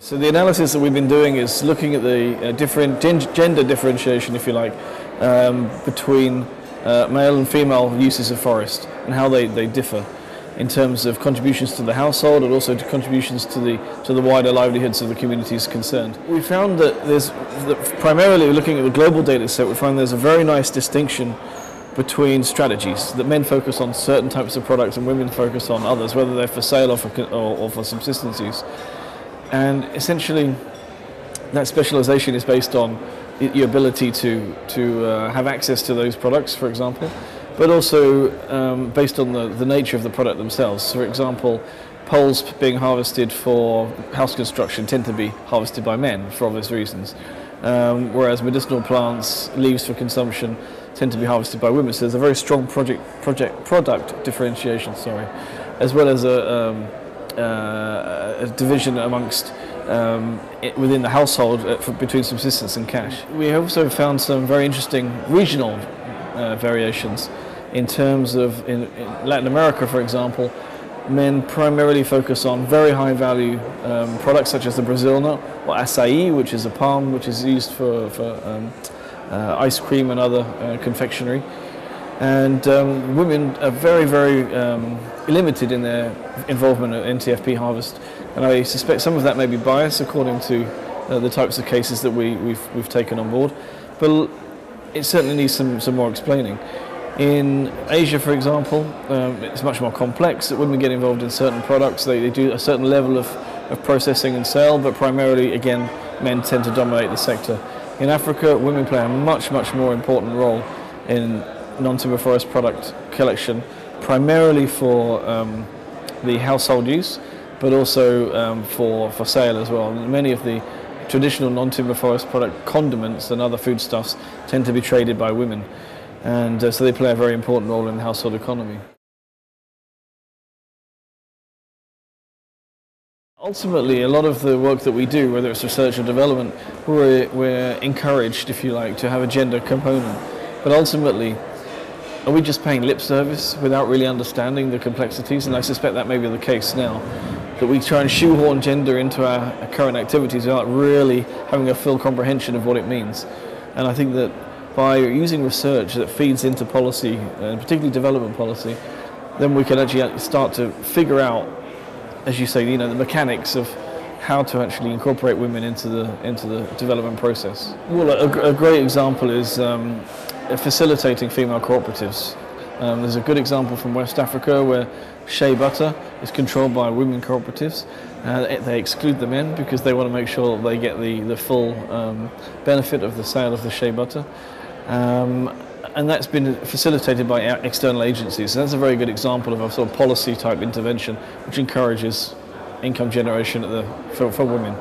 So the analysis that we've been doing is looking at the different gender differentiation, if you like, between male and female uses of forest and how they differ in terms of contributions to the household and also to contributions to the wider livelihoods of the communities concerned. We found that primarily looking at the global data set, we find there's a very nice distinction between strategies, that men focus on certain types of products and women focus on others, whether they're for sale or for subsistence use. And essentially, that specialization is based on your ability to have access to those products, for example, but also based on the nature of the product themselves. So, for example, poles being harvested for house construction tend to be harvested by men for obvious reasons, whereas medicinal plants, leaves for consumption, tend to be harvested by women. So there's a very strong product differentiation, as well as a division amongst within the household between subsistence and cash. We also found some very interesting regional variations in terms of in Latin America, for example, men primarily focus on very high value products such as the Brazil nut or acai, which is a palm which is used for ice cream and other confectionery. And women are very, very limited in their involvement in NTFP harvest, and I suspect some of that may be biased according to the types of cases that we've taken on board, but it certainly needs some more explaining. In Asia, for example, it's much more complex. That women get involved in certain products, they do a certain level of processing and sale, but primarily, again, men tend to dominate the sector. In Africa, women play a much more important role in non-timber forest product collection, primarily for the household use, but also for sale as well. And many of the traditional non-timber forest product condiments and other foodstuffs tend to be traded by women, and so they play a very important role in the household economy. Ultimately, a lot of the work that we do, whether it's research or development, we're encouraged, if you like, to have a gender component. But ultimately, are we just paying lip service without really understanding the complexities? And I suspect that may be the case now, that we try and shoehorn gender into our current activities without really having a full comprehension of what it means. And I think that by using research that feeds into policy, and particularly development policy, then we can actually start to figure out, as you say, the mechanics of how to actually incorporate women into the development process. Well, a great example is facilitating female cooperatives. There's a good example from West Africa where shea butter is controlled by women cooperatives. They exclude the men because they want to make sure they get the full benefit of the sale of the shea butter. And that's been facilitated by external agencies. So that's a very good example of a sort of policy type intervention which encourages income generation for women.